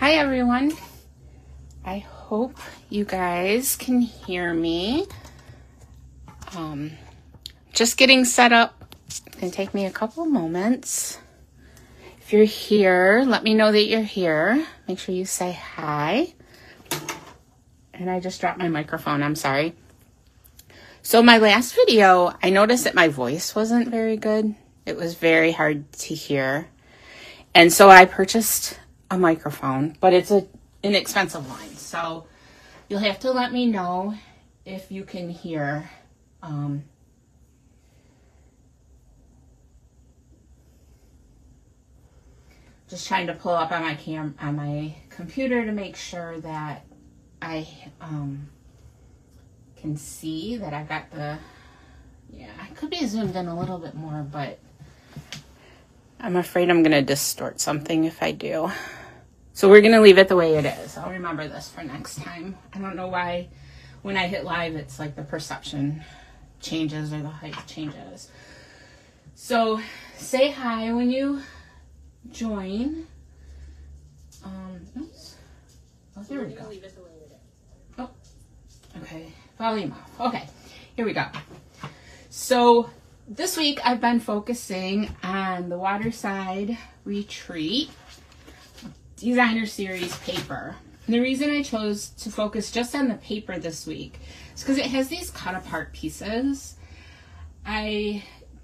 Hi everyone. I hope you guys can hear me. Just getting set up. It's gonna take me a couple moments. If you're here, let me know that you're here. Make sure you say hi. And I just dropped my microphone, I'm sorry. So my last video, I noticed that my voice wasn't very good. It was very hard to hear. And so I purchased a microphone, but it's an inexpensive one. So you'll have to let me know if you can hear. Just trying to pull up on my computer to make sure that I can see that I've got the, yeah, I could be zoomed in a little bit more, but I'm afraid I'm going to distort something if I do. So we're going to leave it the way it is. I'll remember this for next time. I don't know why when I hit live, it's like the perception changes or the height changes. So say hi when you join. Oops. Oh, there we go. Oh, okay. Volume off. Okay, here we go. So this week I've been focusing on the Waterside Retreat Designer Series paper. And the reason I chose to focus just on the paper this week is because it has these cut apart pieces. I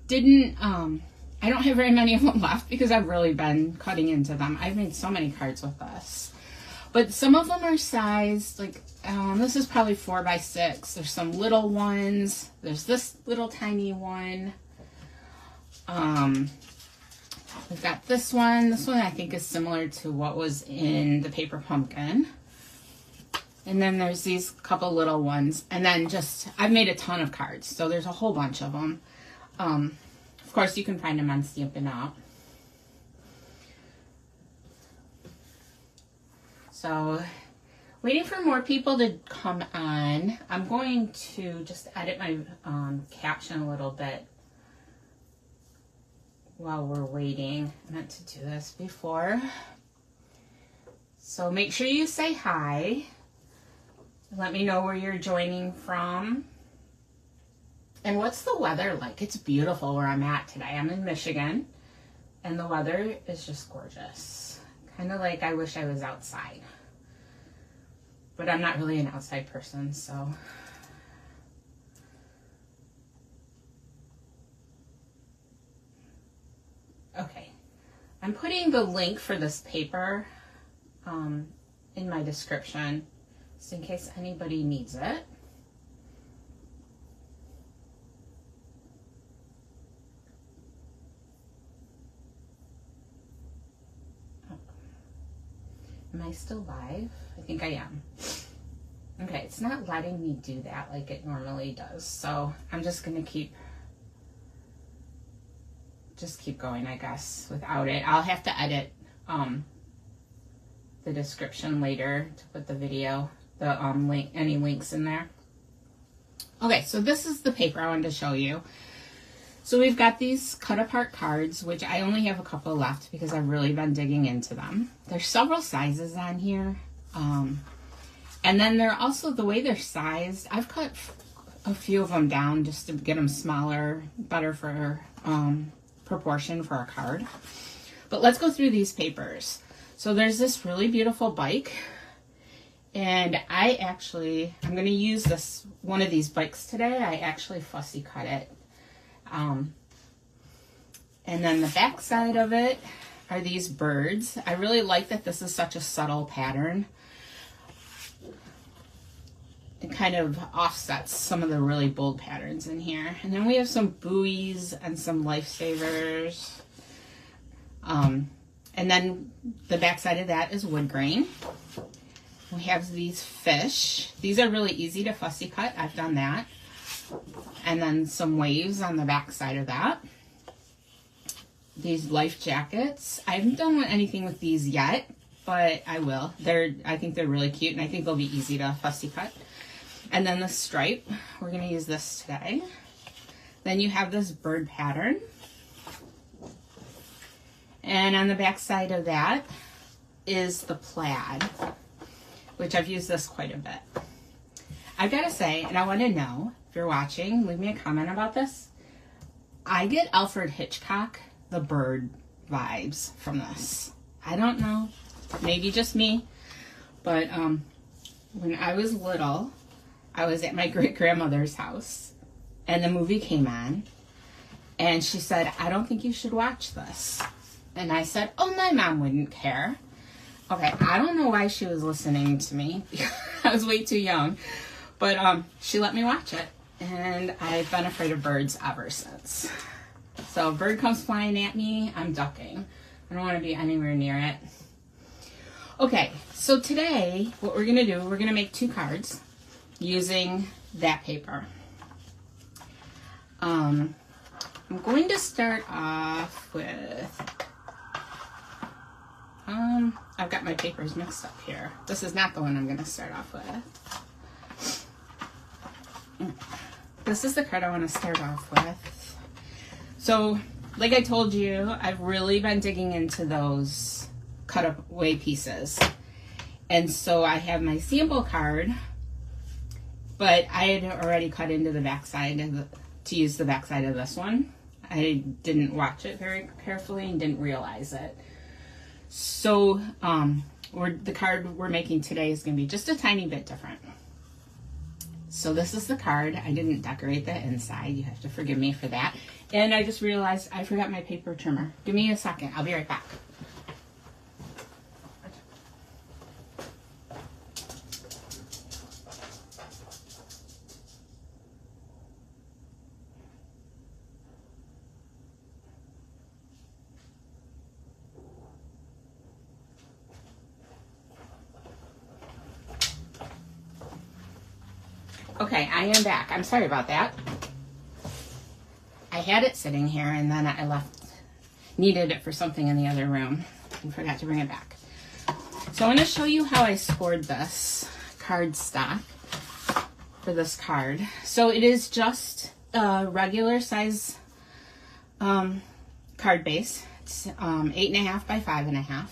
don't have very many of them left because I've really been cutting into them. I've made so many cards with this. But some of them are sized, like, this is probably 4 by 6. There's some little ones. There's this little tiny one. We've got this one. This one I think is similar to what was in the paper pumpkin. And then there's these couple little ones. And then just, I've made a ton of cards. So there's a whole bunch of them. Of course, you can find them on Stampin' Up. So, waiting for more people to come on. I'm going to just edit my caption a little bit while we're waiting. I meant to do this before. So make sure you say hi. Let me know where you're joining from. And what's the weather like? It's beautiful where I'm at today. I'm in Michigan, and the weather is just gorgeous. Kind of like I wish I was outside. But I'm not really an outside person, so. Okay. I'm putting the link for this paper in my description, just in case anybody needs it. Am I still live? I think I am. Okay, it's not letting me do that like it normally does. So I'm just going to keep going, I guess, without it. I'll have to edit the description later to put the video, the link, any links in there. Okay, so this is the paper I wanted to show you. So we've got these cut apart cards, which I only have a couple left because I've really been digging into them. There's several sizes on here. And then they're also, the way they're sized, I've cut a few of them down just to get them smaller, better for proportion for a card. But let's go through these papers. So there's this really beautiful bike. And I'm going to use one of these bikes today. I actually fussy cut it. And then the back side of it are these birds. I really like that this is such a subtle pattern. It kind of offsets some of the really bold patterns in here. And then we have some buoys and some lifesavers. And then the back side of that is wood grain. We have these fish. These are really easy to fussy cut. I've done that. And then some waves on the back side of that. These life jackets. I haven't done anything with these yet, but I will. I think they're really cute, and I think they'll be easy to fussy cut. And then the stripe. We're going to use this today. Then you have this bird pattern. And on the back side of that, is the plaid, which I've used this quite a bit. I've got to say, and I want to know, if you're watching, leave me a comment about this. I get Alfred Hitchcock, the bird vibes from this. I don't know, maybe just me, but when I was little, I was at my great-grandmother's house, and the movie came on, and she said, I don't think you should watch this. And I said, oh, my mom wouldn't care. Okay, I don't know why she was listening to me. I was way too young. But she let me watch it. And I've been afraid of birds ever since. So a bird comes flying at me, I'm ducking. I don't want to be anywhere near it. Okay, so today, what we're going to do, we're going to make 2 cards using that paper. I'm going to start off with... I've got my papers mixed up here. This is not the one I'm going to start off with. This is the card I want to start off with. So, like I told you, I've really been digging into those cut away pieces. And so I have my sample card, but I had already cut into the backside to use the backside of this one. I didn't watch it very carefully and didn't realize it. So the card we're making today is going to be just a tiny bit different. So this is the card. I didn't decorate the inside. You have to forgive me for that. And I just realized I forgot my paper trimmer. Give me a second. I'll be right back. Okay, I am back. I'm sorry about that. I had it sitting here and then I needed it for something in the other room and forgot to bring it back. So I want to show you how I scored this cardstock for this card. So it is just a regular size card base. It's 8.5 by 5.5.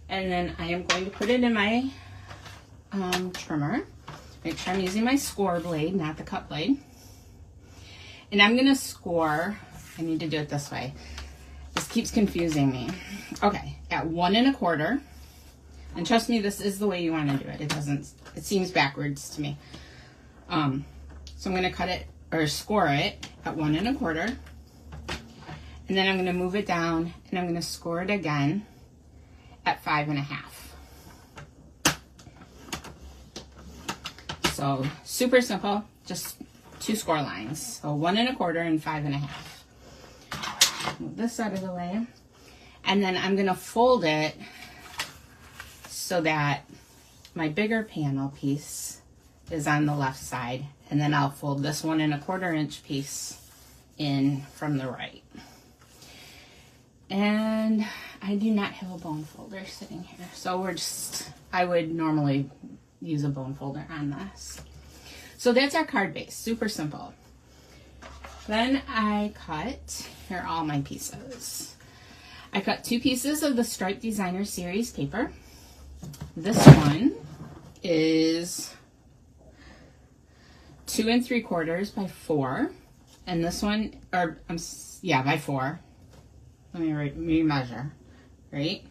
And then I am going to put it in my trimmer. Make sure I'm using my score blade, not the cut blade. And I'm going to score, I need to do it this way. This keeps confusing me. Okay, at 1 1/4. And trust me, this is the way you want to do it. It seems backwards to me. So I'm going to cut it, or score it at 1 1/4. And then I'm going to move it down, and I'm going to score it again at 5.5. So super simple, just 2 score lines. So 1 1/4 and 5.5. Move this out of the way. And then I'm gonna fold it so that my bigger panel piece is on the left side. And then I'll fold this 1 1/4 inch piece in from the right. And I do not have a bone folder sitting here. So I would normally use a bone folder on this. So that's our card base, super simple. Then I cut, here are all my pieces. I cut 2 pieces of the Stripe Designer Series paper. This one is 2 3/4 by 4. And this one, by 4. Let me measure, right?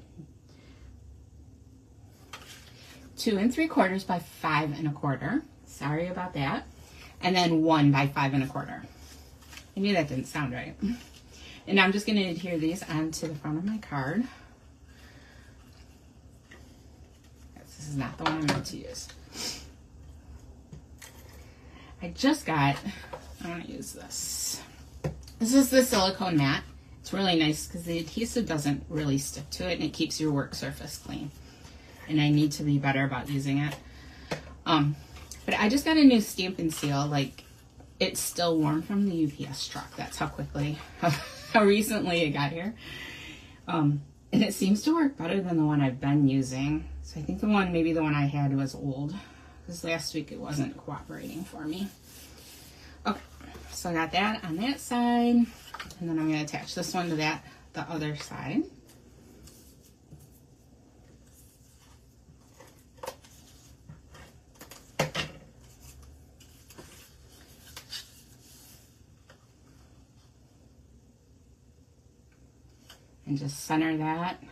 2 3/4 by 5 1/4. Sorry about that. And then 1 by 5 1/4. I knew that didn't sound right. And I'm just going to adhere these onto the front of my card. This is not the one I meant to use. I want to use this. This is the silicone mat. It's really nice because the adhesive doesn't really stick to it and it keeps your work surface clean. And I need to be better about using it. But I just got a new Stampin' seal. Like, it's still warm from the UPS truck. That's how recently it got here. And it seems to work better than the one I've been using. So I think maybe the one I had was old. Because last week it wasn't cooperating for me. Okay, so I got that on that side. And then I'm going to attach this one to the other side. and just center that.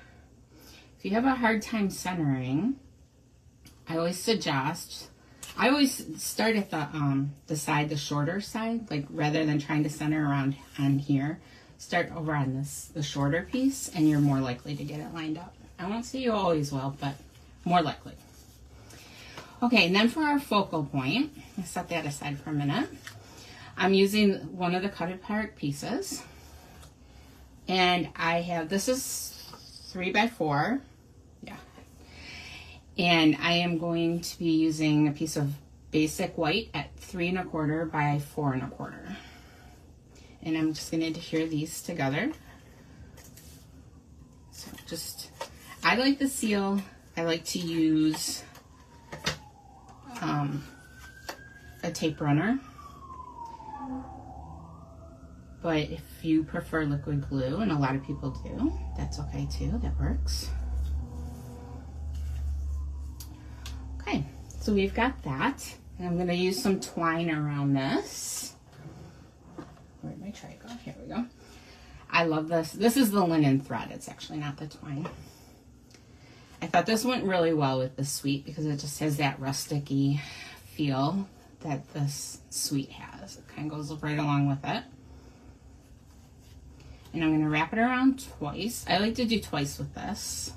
If you have a hard time centering, I always suggest, I always start at the side, the shorter side, like rather than trying to center around on here, start over on the shorter piece, and you're more likely to get it lined up. I won't say you always will, but more likely. Okay, and then for our focal point, I'll set that aside for a minute. I'm using one of the cut apart pieces, and I have, this is 3x4, yeah, and I am going to be using a piece of basic white at 3 1/4 by 4 1/4, and I'm just going to adhere these together. So just, I like the seal. I like to use a tape runner, but if you prefer liquid glue, and a lot of people do, that's okay too, that works. Okay, so we've got that, and I'm going to use some twine around this. Where'd my tray go? Here we go. I love this. This is the linen thread. It's actually not the twine. I thought this went really well with the suite because it just has that rustic-y feel that this suite has. It kind of goes right along with it. And I'm going to wrap it around twice. I like to do twice with this.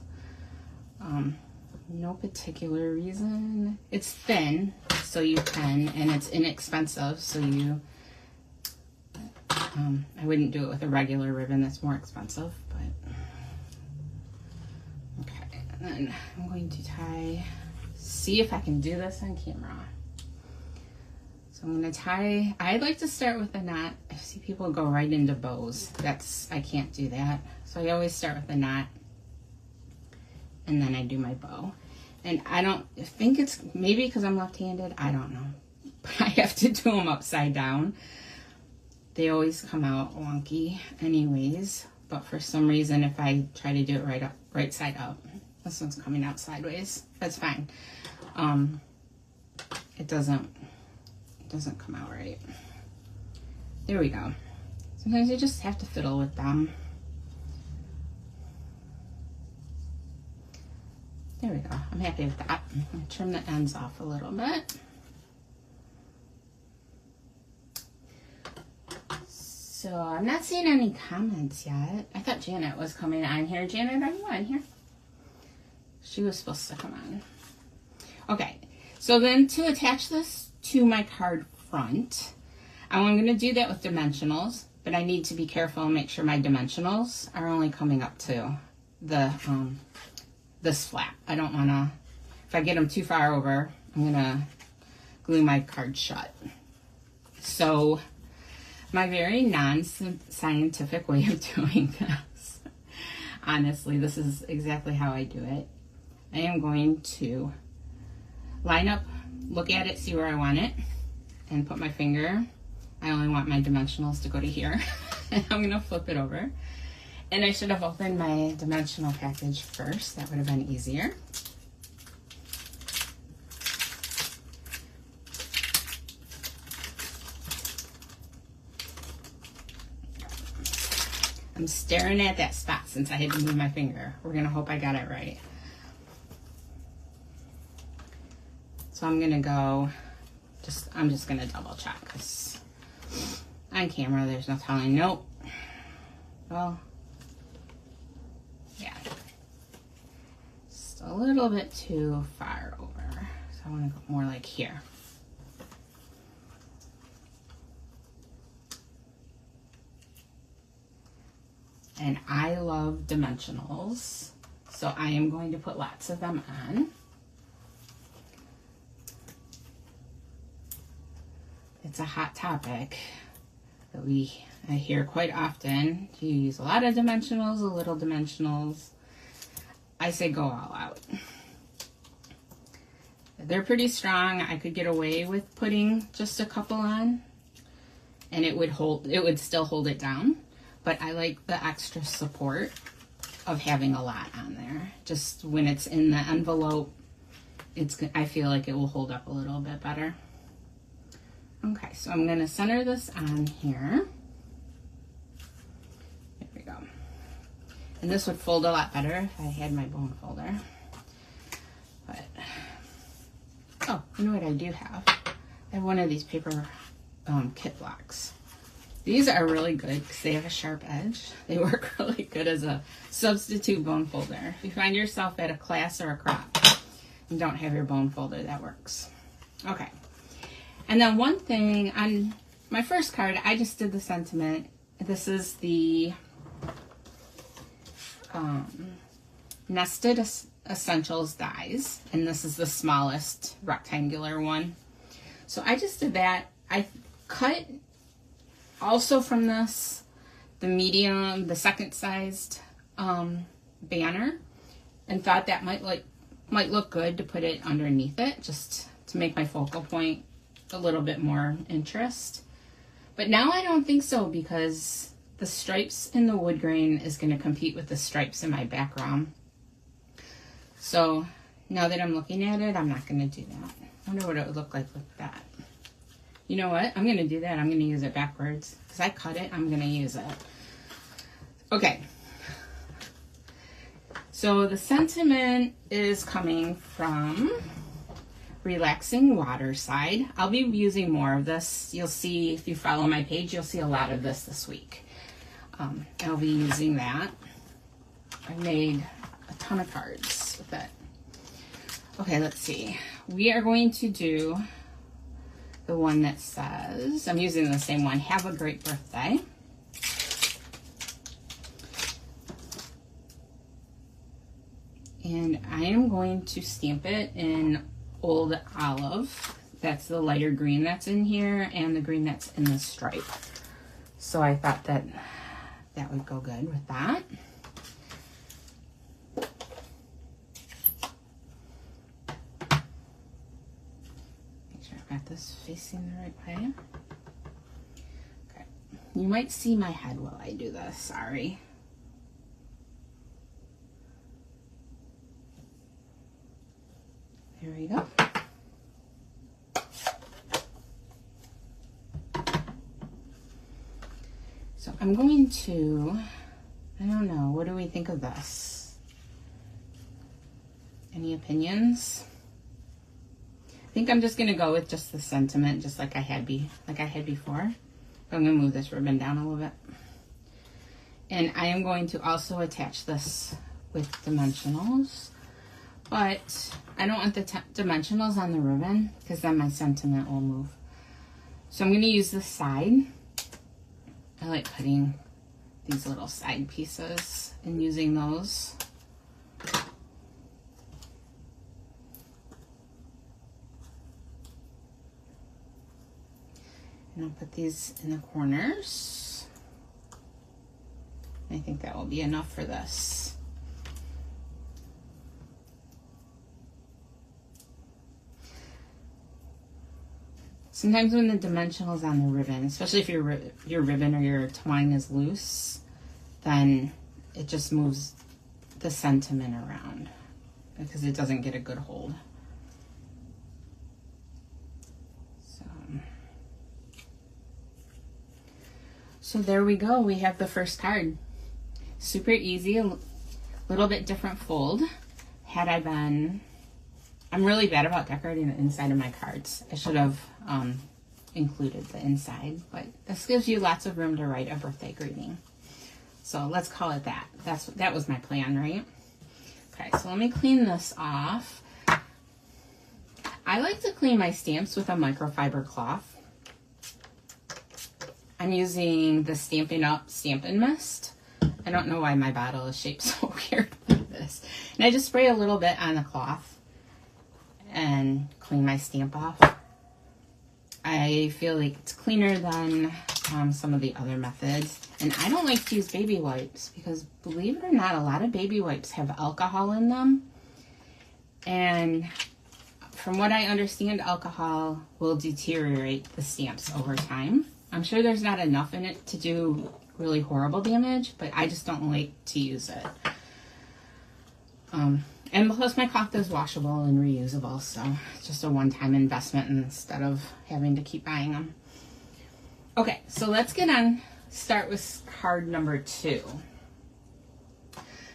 No particular reason. It's thin, so you can, and it's inexpensive, so you, I wouldn't do it with a regular ribbon that's more expensive, but, okay, and then I'm going to tie, see if I can do this on camera. So I'm going to tie, I like to start with a knot. I see people go right into bows. I can't do that. So I always start with a knot, and then I do my bow. And I think it's maybe because I'm left-handed, I don't know. But I have to do them upside down. They always come out wonky anyways, but for some reason if I try to do it right side up, this one's coming out sideways. That's fine. It doesn't come out right. There we go. Sometimes you just have to fiddle with them. There we go. I'm happy with that. I'm going to trim the ends off a little bit. So I'm not seeing any comments yet. I thought Janet was coming on here. Janet, are you on here? She was supposed to come on. Okay, so then to attach this to my card front, I'm going to do that with dimensionals, but I need to be careful and make sure my dimensionals are only coming up to the this flap. I don't want to, if I get them too far over, I'm going to glue my card shut. So my very non-scientific way of doing this, honestly, this is exactly how I do it. I am going to line up, look at it, see where I want it, and put my finger. I only want my dimensionals to go to here. And I'm going to flip it over. And I should have opened my dimensional package first. That would have been easier. I'm staring at that spot since I had to move my finger. We're going to hope I got it right. So I'm going to go, I'm just going to double check because on camera there's no telling. Nope. Well, yeah. Just a little bit too far over. So I want to go more like here. And I love dimensionals, so I am going to put lots of them on. It's a hot topic that I hear quite often. Do you use a lot of dimensionals, a little dimensionals? I say go all out. They're pretty strong. I could get away with putting just a couple on, and it would still hold it down. But I like the extra support of having a lot on there. Just when it's in the envelope, I feel like it will hold up a little bit better. Okay, so I'm going to center this on here. There we go. And this would fold a lot better if I had my bone folder. But, oh, you know what I do have? I have one of these paper kit blocks. These are really good because they have a sharp edge. They work really good as a substitute bone folder. If you find yourself at a class or a crop and don't have your bone folder, that works. Okay. And then one thing on my first card, I just did the sentiment. This is the Nested Essentials dies, and this is the smallest rectangular one. So I just did that. I cut also from this the medium, the second sized banner, and thought that might look good to put it underneath it, just to make my focal point a little bit more interest. But now I don't think so, because the stripes in the wood grain is going to compete with the stripes in my background. So now that I'm looking at it, I'm not going to do that. I wonder what it would look like with that. You know what? I'm going to do that. I'm going to use it backwards. Because I cut it, I'm going to use it. Okay. So the sentiment is coming from Relaxing Waterside. I'll be using more of this. You'll see, if you follow my page, you'll see a lot of this week. I'll be using that. I made a ton of cards with it. Okay, let's see. We are going to do the one that says, I'm using the same one, have a great birthday. And I am going to stamp it in Old Olive. That's the lighter green that's in here, and the green that's in the stripe. So I thought that that would go good with that. Got this facing the right way. Okay. You might see my head while I do this, sorry. There we go. So I'm going to, I don't know, what do we think of this? Any opinions? I think I'm just going to go with just the sentiment, just like I had before. I'm going to move this ribbon down a little bit. And I am going to also attach this with dimensionals. But I don't want the dimensionals on the ribbon, because then my sentiment will move. So I'm going to use the side. I like cutting these little side pieces and using those. And I'll put these in the corners. I think that will be enough for this. Sometimes when the dimensional is on the ribbon, especially if your ribbon or your twine is loose, then it just moves the sentiment around because it doesn't get a good hold. So there we go. We have the first card. Super easy, a little bit different fold. Had I been, I'm really bad about decorating the inside of my cards. I should have included the inside, but this gives you lots of room to write a birthday greeting. So let's call it that. That was my plan, right? Okay, so let me clean this off. I like to clean my stamps with a microfiber cloth. I'm using the Stampin' Up! Stampin' Mist. I don't know why my bottle is shaped so weird like this. And I just spray a little bit on the cloth and clean my stamp off. I feel like it's cleaner than some of the other methods. And I don't like to use baby wipes because, believe it or not, a lot of baby wipes have alcohol in them. And from what I understand, alcohol will deteriorate the stamps over time. I'm sure there's not enough in it to do really horrible damage, but I just don't like to use it. And plus my cloth is washable and reusable, so it's just a one-time investment instead of having to keep buying them. Okay, so let's start with card number 2.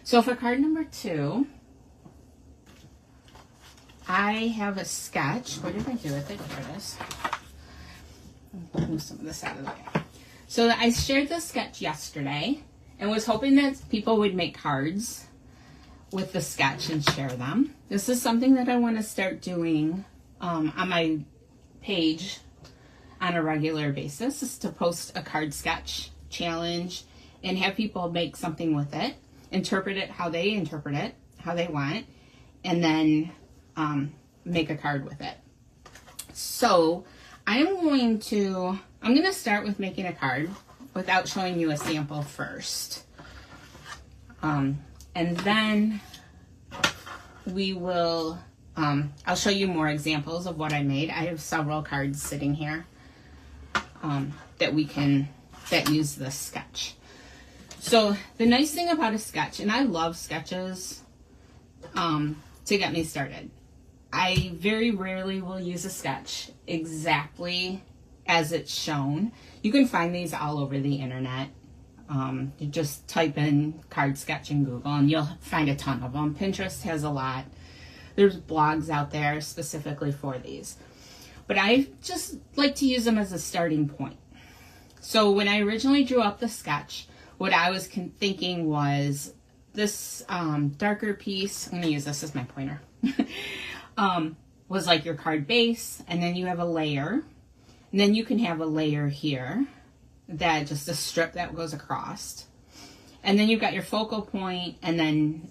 So for card number 2, I have a sketch. What did I do with it? Here it is. I'll move some of this out of the way. So I shared this sketch yesterday and was hoping that people would make cards with the sketch and share them. This is something that I want to start doing on my page on a regular basis, is to post a card sketch challenge and have people make something with it, interpret it how they interpret it, how they want, and then make a card with it. So I'm going to start with making a card without showing you a sample first. And then we will, I'll show you more examples of what I made. I have several cards sitting here that use this sketch. So the nice thing about a sketch, and I love sketches to get me started. I very rarely will use a sketch exactly as it's shown. You can find these all over the internet. You just type in card sketch in Google and you'll find a ton of them. Pinterest has a lot. There's blogs out there specifically for these. But I just like to use them as a starting point. So when I originally drew up the sketch, what I was thinking was this darker piece, I'm going to use this as my pointer, was like your card base, and then you have a layer, and then you can have a layer here, that just a strip that goes across, and then you've got your focal point, and then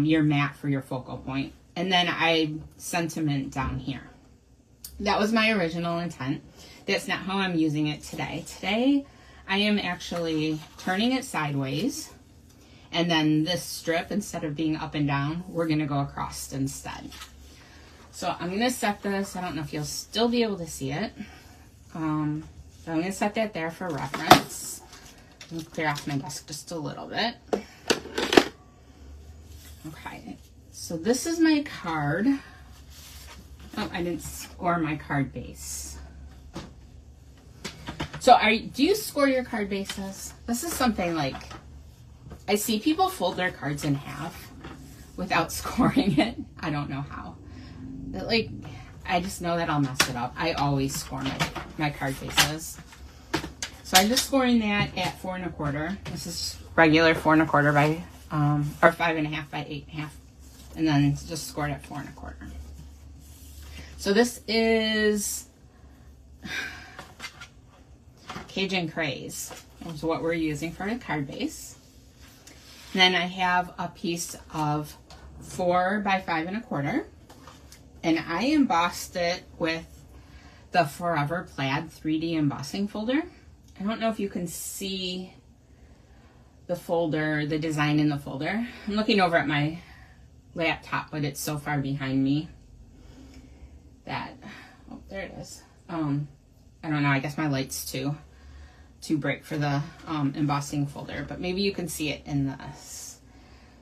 your mat for your focal point, and then sentiment down here. That was my original intent. That's not how I'm using it today. Today, I am actually turning it sideways, and then this strip, instead of being up and down, we're going to go across instead. So I'm going to set this. I don't know if you'll still be able to see it. So I'm going to set that there for reference. Let me clear off my desk just a little bit. Okay, so this is my card. Oh, I didn't score my card base. So do you score your card bases? This is something like, I see people fold their cards in half without scoring it. I don't know how. Like, I just know that I'll mess it up. I always score my card bases. So I'm just scoring that at 4 1/4. This is regular 4 1/4 by, or 5 1/2 by 8 1/2. And then just scored at 4 1/4. So this is Cajun Craze. That's what we're using for a card base. And then I have a piece of 4 by 5 1/4. And I embossed it with the Forever Plaid 3D embossing folder. I don't know if you can see the folder, the design in the folder. I'm looking over at my laptop, but it's so far behind me that, oh, there it is. I don't know, I guess my light's too bright for the embossing folder, but maybe you can see it in this.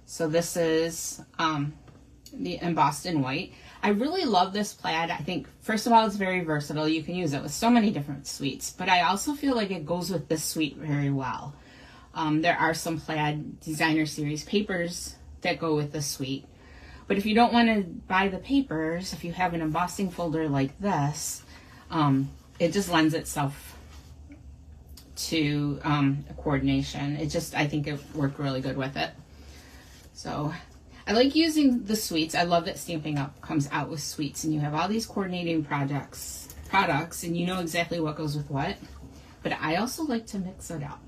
So this is the embossed in white. I really love this plaid. I think, first of all, it's very versatile. You can use it with so many different suites, but I also feel like it goes with this suite very well. There are some plaid designer series papers that go with the suite, but if you don't want to buy the papers, if you have an embossing folder like this, it just lends itself to a coordination. I think it worked really good with it. So I like using the suites. I love that Stampin' Up! Comes out with suites, and you have all these coordinating products, and you know exactly what goes with what. But I also like to mix it up.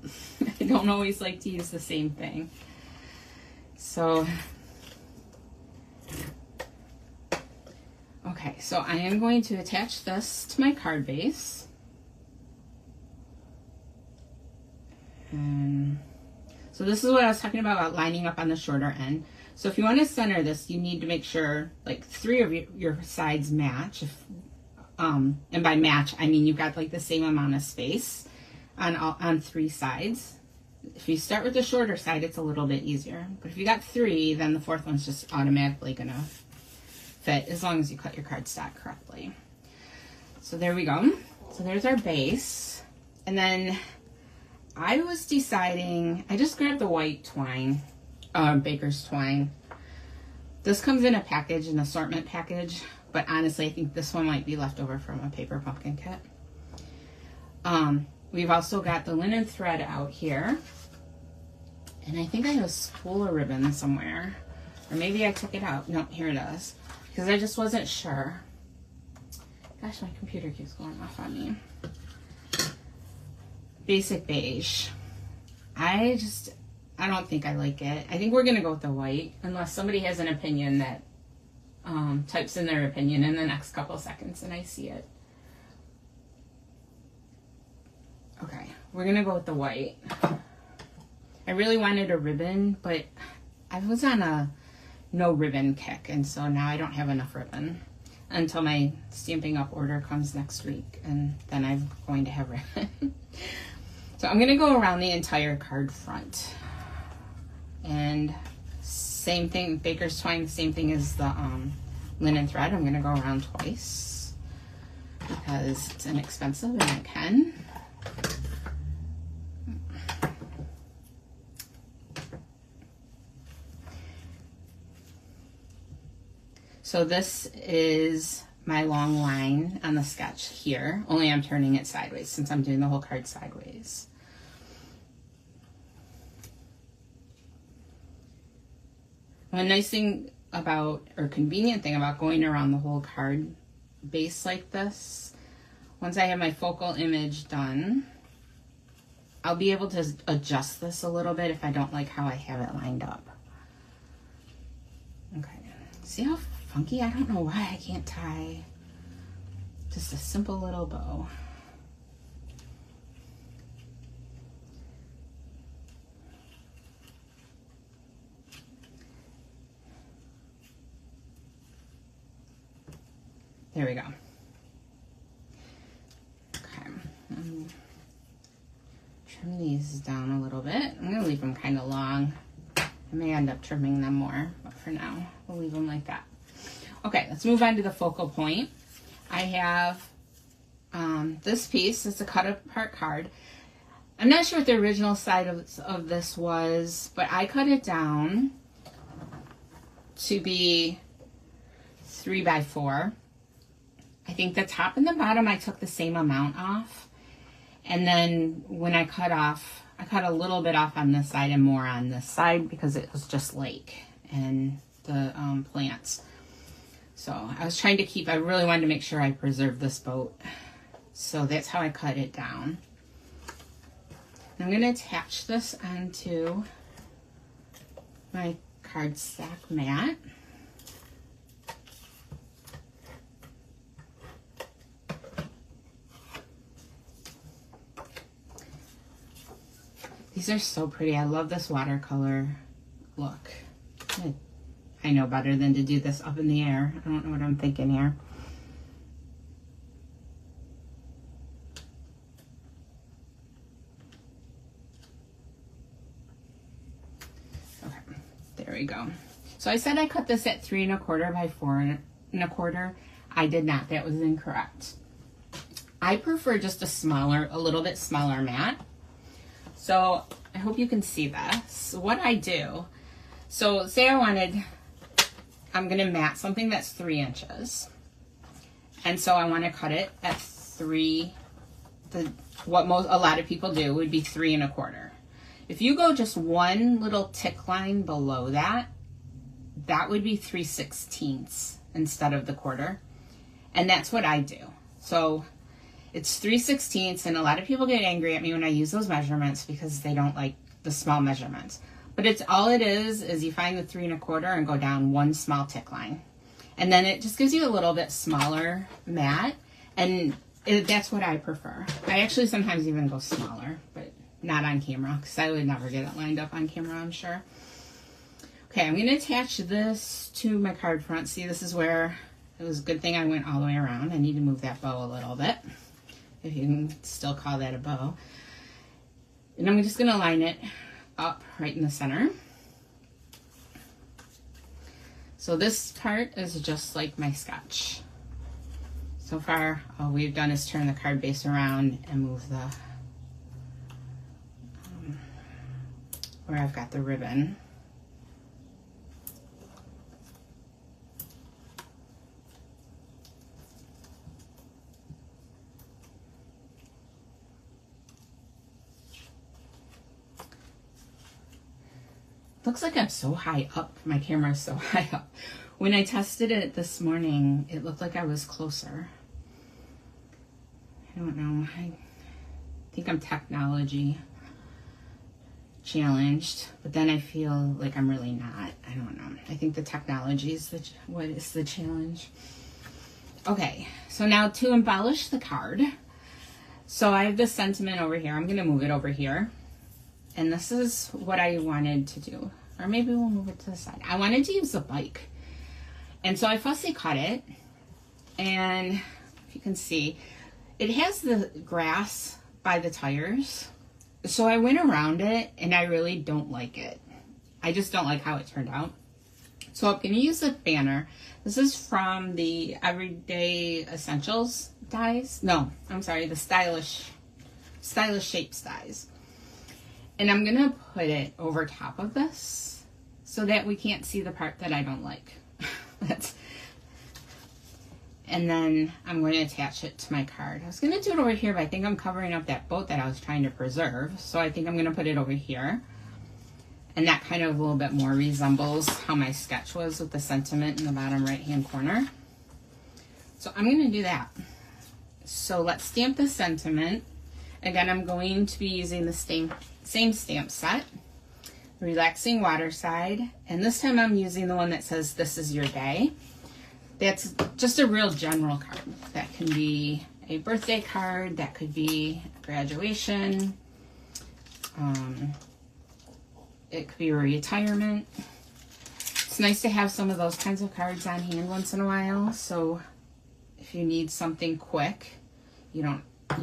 I don't always like to use the same thing. So, okay, so I am going to attach this to my card base. And so this is what I was talking about lining up on the shorter end. So if you want to center this, you need to make sure like 3 of your sides match. And by match, I mean you've got like the same amount of space on 3 sides. If you start with the shorter side, it's a little bit easier. But if you got 3, then the 4th one's just automatically going to fit as long as you cut your cardstock correctly. So there we go. So there's our base. And then I was deciding, I just grabbed the white twine Baker's Twine. This comes in a package, an assortment package, but honestly, I think this one might be left over from a paper pumpkin kit. We've also got the linen thread out here. And I think I have a spool of ribbon somewhere. Or maybe I took it out. No, here it is. Because I just wasn't sure. Gosh, my computer keeps going off on me. Basic beige. I don't think I like it. I think we're going to go with the white. Unless somebody has an opinion that types in their opinion in the next couple seconds and I see it. Okay, we're gonna go with the white. I really wanted a ribbon, but I was on a no ribbon kick, and so now I don't have enough ribbon until my Stamping Up order comes next week, and then I'm going to have ribbon. So I'm gonna go around the entire card front. And same thing, Baker's Twine, same thing as the linen thread. I'm gonna go around twice because it's inexpensive and I can. So this is my long line on the sketch here, only I'm turning it sideways since I'm doing the whole card sideways. One nice thing about, or convenient thing about going around the whole card base like this, once I have my focal image done, I'll be able to adjust this a little bit if I don't like how I have it lined up. Okay, see how funky? I don't know why I can't tie just a simple little bow. There we go. Okay, trim these down a little bit. I'm gonna leave them kind of long. I may end up trimming them more, but for now, we'll leave them like that. Okay, let's move on to the focal point. I have this piece. It's a cut apart card. I'm not sure what the original side of this was, but I cut it down to be 3 by 4. I think the top and the bottom I took the same amount off. And then when I cut off, I cut a little bit off on this side and more on this side because it was just lake and the plants. So I was trying to keep, I really wanted to make sure I preserved this boat. So that's how I cut it down. And I'm going to attach this onto my cardstock mat. These are so pretty. I love this watercolor look. I know better than to do this up in the air. I don't know what I'm thinking here. Okay, there we go. So I said I cut this at 3 1/4 by 4 1/4. I did not. That was incorrect. I prefer just a little bit smaller mat. So I hope you can see this. What I do, so say I'm going to mat something that's 3 inches. And so I want to cut it at 3, a lot of people do would be 3 1/4. If you go just one little tick line below that, that would be 3/16 instead of the quarter. And that's what I do. So it's 3/16, and a lot of people get angry at me when I use those measurements because they don't like the small measurements. But it's all it is you find the 3 1/4 and go down one small tick line. And then it just gives you a little bit smaller mat, and that's what I prefer. I actually sometimes even go smaller, but not on camera because I would never get it lined up on camera, I'm sure. Okay, I'm going to attach this to my card front. See, this is where it was a good thing I went all the way around. I need to move that bow a little bit, if you can still call that a bow. And I'm just going to line it up right in the center. So this part is just like my sketch. So far, all we've done is turn the card base around and move the, where I've got the ribbon. Looks like I'm so high up. My camera is so high up. When I tested it this morning, it looked like I was closer. I don't know. I think I'm technology challenged, but then I feel like I'm really not. I don't know. I think the technology is what is the challenge. Okay, so now to embellish the card. So I have this sentiment over here. I'm going to move it over here. And this is what I wanted to do. Or maybe we'll move it to the side. I wanted to use the bike. And so I fussy cut it. And if you can see, it has the grass by the tires. So I went around it and I really don't like it. I just don't like how it turned out. So I'm going to use a banner. This is from the Everyday Essentials dies. No, I'm sorry, the Stylish Shapes dies. And I'm going to put it over top of this so that we can't see the part that I don't like. And then I'm going to attach it to my card. I was going to do it over here, but I think I'm covering up that boat that I was trying to preserve. So I think I'm going to put it over here. And that kind of a little bit more resembles how my sketch was with the sentiment in the bottom right-hand corner. So I'm going to do that. So let's stamp the sentiment. Again, I'm going to be using the same stamp set, Relaxing Waterside. And this time I'm using the one that says, "This is your day." That's just a real general card. That can be a birthday card. That could be graduation. It could be a retirement. It's nice to have some of those kinds of cards on hand once in a while. So if you need something quick, you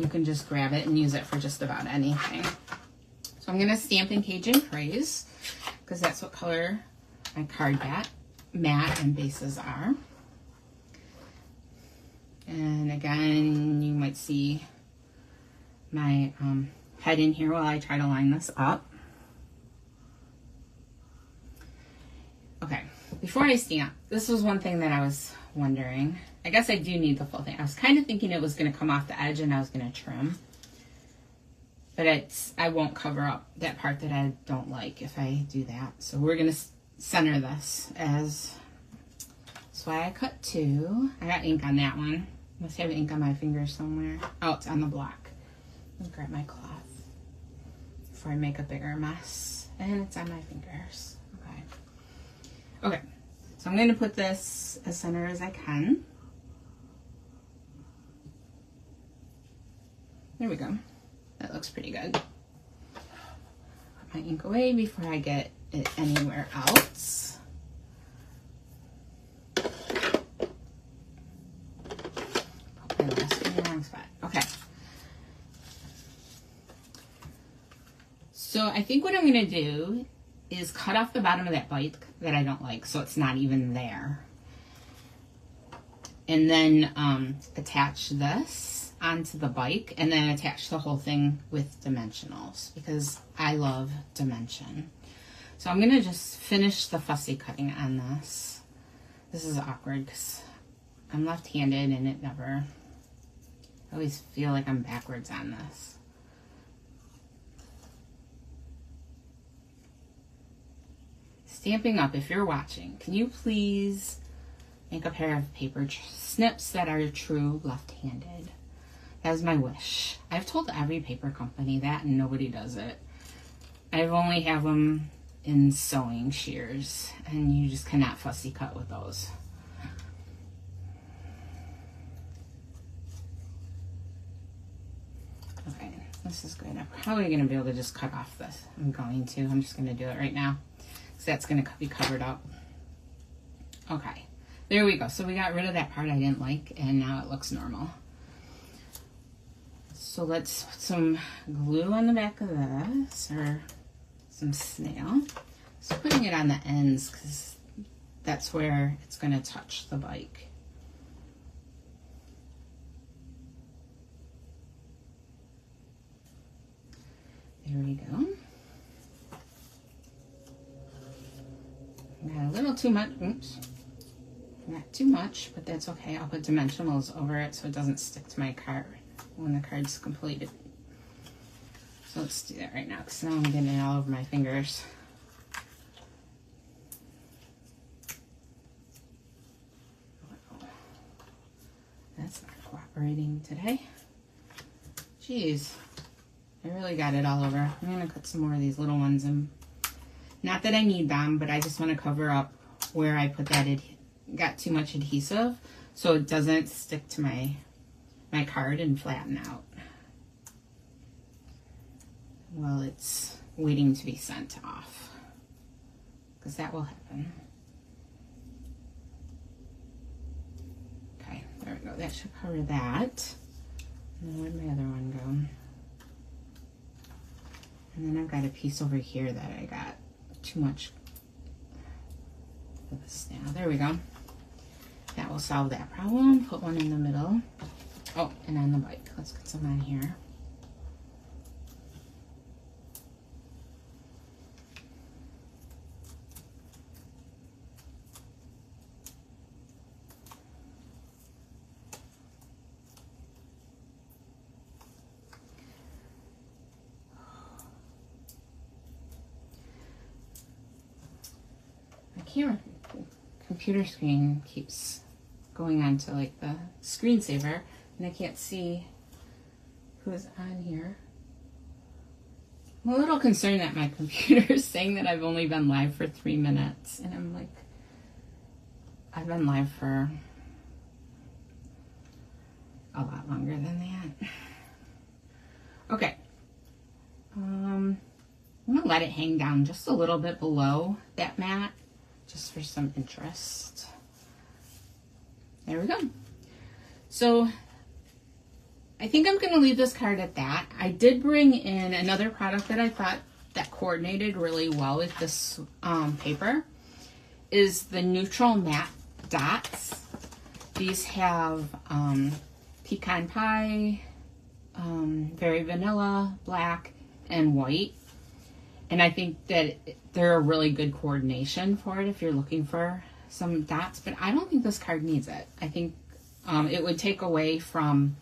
can just grab it and use it for just about anything. So I'm going to stamp in Cajun Praise because that's what color my card mat and bases are. And again, you might see my head in here while I try to line this up. Okay, before I stamp, this was one thing that I was wondering. I guess I do need the full thing. I was kind of thinking it was going to come off the edge and I was going to trim. But I won't cover up that part that I don't like if I do that. So we're going to center this as... That's why I cut two. I got ink on that one. Must have ink on my fingers somewhere. Oh, it's on the block. Let me grab my cloth before I make a bigger mess. And it's on my fingers. Okay. Okay. So I'm going to put this as center as I can. There we go. That looks pretty good. Put my ink away before I get it anywhere else. Put my last in the wrong spot. Okay. So I think what I'm going to do is cut off the bottom of that bite that I don't like so it's not even there. And then attach this onto the bike and then attach the whole thing with dimensionals because I love dimension. So I'm going to just finish the fussy cutting on this. This is awkward because I'm left-handed and I always feel like I'm backwards on this. Stamping Up, if you're watching, can you please make a pair of paper snips that are true left-handed? That is my wish. I've told every paper company that and nobody does it. I've only have them in sewing shears and you just cannot fussy cut with those. Okay, this is good. I'm probably going to be able to just cut off this. I'm just going to do it right now because that's going to be covered up. Okay, there we go. So we got rid of that part I didn't like and now it looks normal. So let's put some glue on the back of this, or some snail. Just putting it on the ends because that's where it's going to touch the bike. There we go. Got a little too much, oops. Not too much, but that's okay. I'll put dimensionals over it so it doesn't stick to my card when the card's completed. So let's do that right now because now I'm getting it all over my fingers. separating today. Jeez, I really got it all over. I'm gonna cut some more of these little ones in. Not that I need them, but I just want to cover up where I put that, got too much adhesive so it doesn't stick to my card and flatten out while it's waiting to be sent off, because that will happen. Okay, there we go. That should cover that. And then where'd my other one go? And then I've got a piece over here that I got too much of this now. There we go. That will solve that problem. Put one in the middle. Oh, and on the bike. Let's get some on here. Camera computer screen keeps going on to like the screensaver and I can't see who's on here. I'm a little concerned that my computer is saying that I've only been live for 3 minutes, and I'm like, I've been live for a lot longer than that. Okay. I'm gonna let it hang down just a little bit below that mat, just for some interest. There we go. So I think I'm going to leave this card at that. I did bring in another product that I thought that coordinated really well with this paper, is the neutral matte dots. These have pecan pie, very vanilla, black, and white. And I think that they're a really good coordination for it if you're looking for some dots, but I don't think this card needs it. I think it would take away from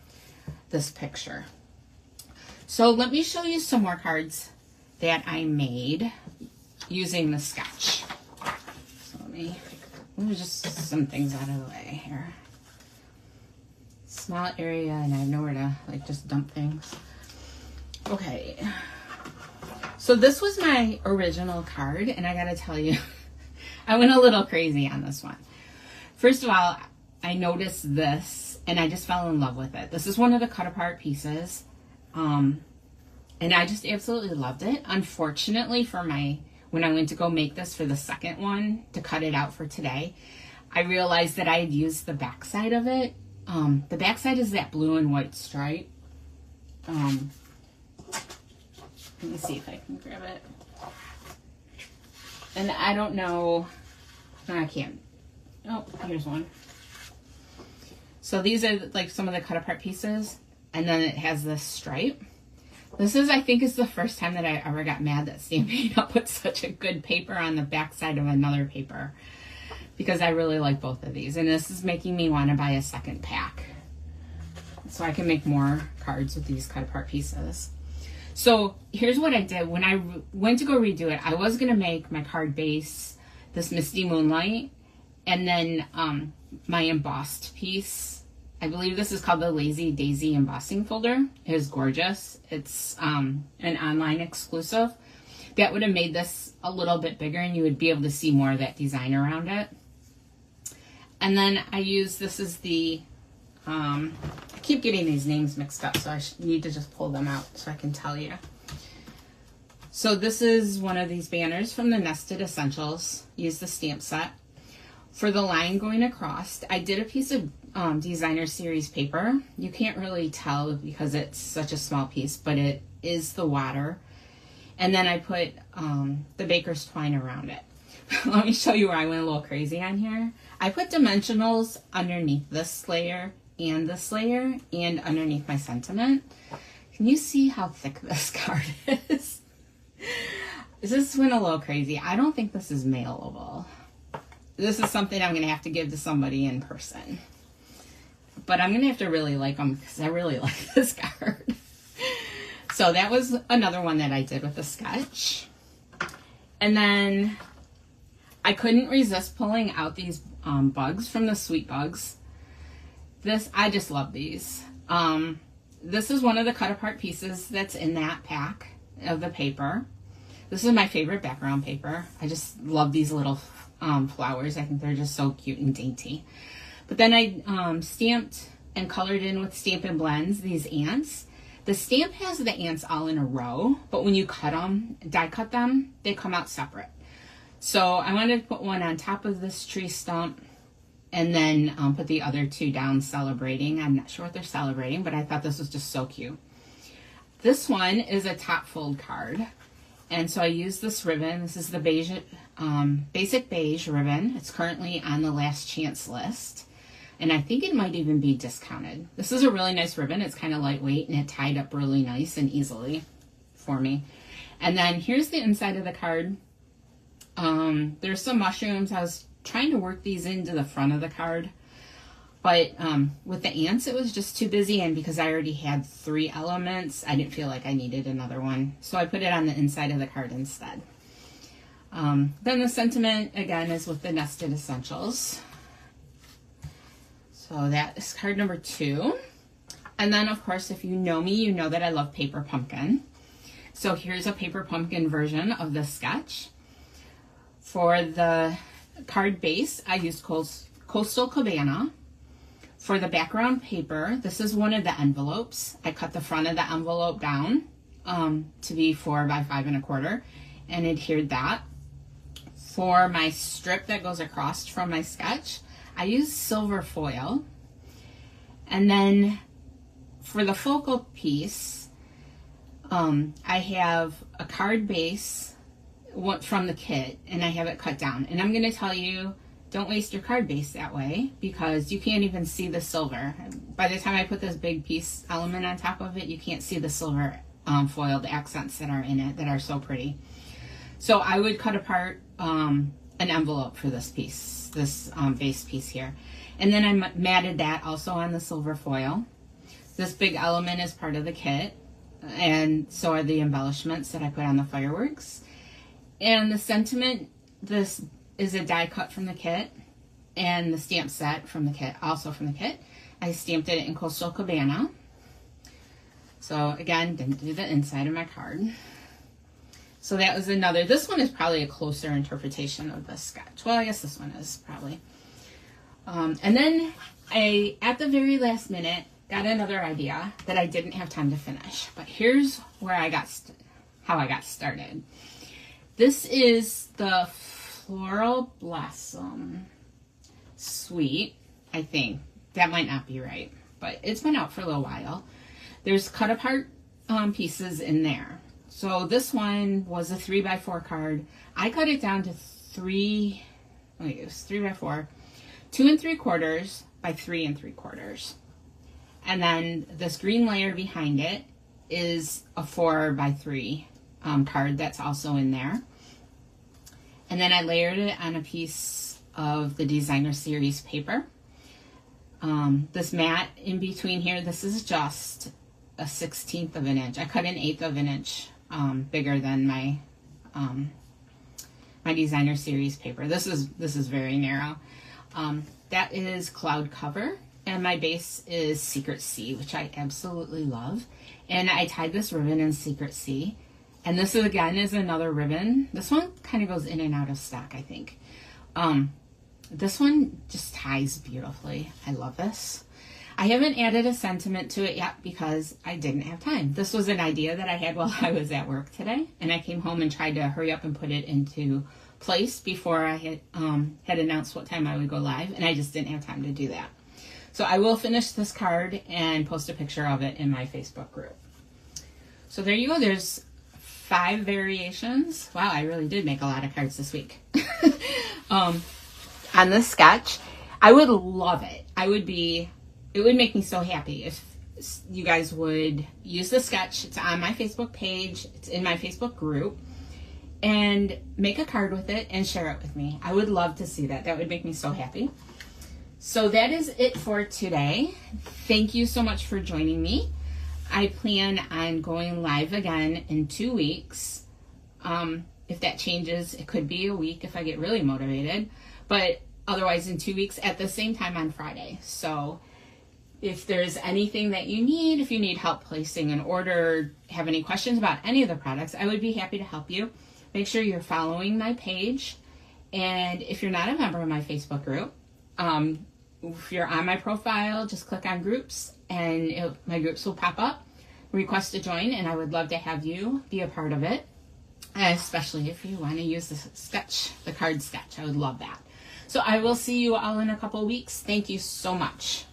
this picture. So let me show you some more cards that I made using the sketch. So let me move just some things out of the way here. Small area and I have nowhere to like just dump things. Okay. So this was my original card, and I gotta tell you, I went a little crazy on this one. First of all, I noticed this, and I just fell in love with it. This is one of the cut apart pieces, and I just absolutely loved it. Unfortunately for when I went to go make this for the second one, to cut it out for today, I realized that I had used the back side of it. The back side is that blue and white stripe. Let me see if I can grab it. And I don't know. No, I can't. Oh, here's one. So these are like some of the cut apart pieces. And then it has this stripe. This is, I think, is the first time that I ever got mad that Stampin' put such a good paper on the back side of another paper. Because I really like both of these. And this is making me want to buy a second pack, so I can make more cards with these cut apart pieces. So here's what I did. When I went to go redo it, I was going to make my card base this Misty Moonlight, and then my embossed piece. I believe this is called the Lazy Daisy embossing folder. It is gorgeous. It's an online exclusive. That would have made this a little bit bigger, and you would be able to see more of that design around it. And then I use, this is the, I keep getting these names mixed up, so I need to just pull them out so I can tell you. So this is one of these banners from the Nested Essentials. Use the stamp set. For the line going across, I did a piece of designer series paper. You can't really tell because it's such a small piece, but it is the water. And then I put the baker's twine around it. Let me show you where I went a little crazy on here. I put dimensionals underneath this layer and this layer and underneath my sentiment. Can you see how thick this card is? This went a little crazy. I don't think this is mailable. This is something I'm going to have to give to somebody in person. But I'm going to have to really like them because I really like this card. So that was another one that I did with a sketch. And then I couldn't resist pulling out these bugs from the Sweet Bugs. I just love these. This is one of the cut apart pieces that's in that pack of the paper. This is my favorite background paper. I just love these little flowers. I think they're just so cute and dainty. But then I stamped and colored in with Stampin' Blends these ants. The stamp has the ants all in a row, but when you cut them, die cut them, they come out separate. So I wanted to put one on top of this tree stump and then put the other two down celebrating. I'm not sure what they're celebrating, but I thought this was just so cute. This one is a top fold card. And so I used this ribbon. This is the beige, basic beige ribbon. It's currently on the last chance list. And I think it might even be discounted. This is a really nice ribbon. It's kind of lightweight and it tied up really nice and easily for me. And then here's the inside of the card. There's some mushrooms. I was trying to work these into the front of the card. But with the ants, it was just too busy. And because I already had 3 elements, I didn't feel like I needed another one. So I put it on the inside of the card instead. Then the sentiment, again, is with the Nested Essentials. So that is card number 2. And then, of course, if you know me, you know that I love Paper Pumpkin. So here's a Paper Pumpkin version of the sketch. For the card base, I used Coastal Cabana. For the background paper, this is one of the envelopes. I cut the front of the envelope down to be 4 by 5 1/4 and adhered that. For my strip that goes across from my sketch, I used silver foil. And then for the focal piece, I have a card base from the kit and I have it cut down. And I'm going to tell you, don't waste your card base that way because you can't even see the silver. By the time I put this big piece element on top of it, you can't see the silver foiled accents that are in it that are so pretty. So I would cut apart an envelope for this piece, this base piece here. And then I matted that also on the silver foil. This big element is part of the kit, and so are the embellishments that I put on the fireworks. And the sentiment, this is a die cut from the kit, and the stamp set from the kit, also from the kit. I stamped it in Coastal Cabana. So again, didn't do the inside of my card. So that was another, this one is probably a closer interpretation of the sketch. Well, I guess this one is probably. And then I, at the very last minute, got another idea that I didn't have time to finish. But here's where I got, how I got started. This is the Floral Blossom Suite, I think. That might not be right, but it's been out for a little while. There's cut apart pieces in there. So this one was a 3 by 4 card. I cut it down to 3 by 4, 2 3/4 by 3 3/4. And then this green layer behind it is a 4 by 3 card that's also in there. And then I layered it on a piece of the Designer Series paper. This mat in between here, this is just a 1/16 of an inch. I cut an 1/8 of an inch bigger than my my Designer Series paper. This is very narrow. That is Cloud Cover, and my base is Secret Sea, which I absolutely love. And I tied this ribbon in Secret Sea. And this is, again, is another ribbon. This one kind of goes in and out of stock, I think. This one just ties beautifully. I love this. I haven't added a sentiment to it yet because I didn't have time. This was an idea that I had while I was at work today, and I came home and tried to hurry up and put it into place before I had announced what time I would go live, and I just didn't have time to do that. So I will finish this card and post a picture of it in my Facebook group. So there you go. There's 5 variations. Wow, I really did make a lot of cards this week. On this sketch, I would love it. It would make me so happy if you guys would use the sketch. It's on my Facebook page. It's in my Facebook group. And make a card with it and share it with me. I would love to see that. That would make me so happy. So that is it for today. Thank you so much for joining me. I plan on going live again in 2 weeks. If that changes, it could be a week if I get really motivated. But otherwise in 2 weeks at the same time on Friday. So If there's anything that you need, if you need help placing an order, have any questions about any of the products, I would be happy to help you. Make sure you're following my page. And if you're not a member of my Facebook group, if you're on my profile, just click on groups and my groups will pop up. Request to join, and I would love to have you be a part of it, especially if you want to use the card sketch. I would love that. So I will see you all in a couple weeks. Thank you so much.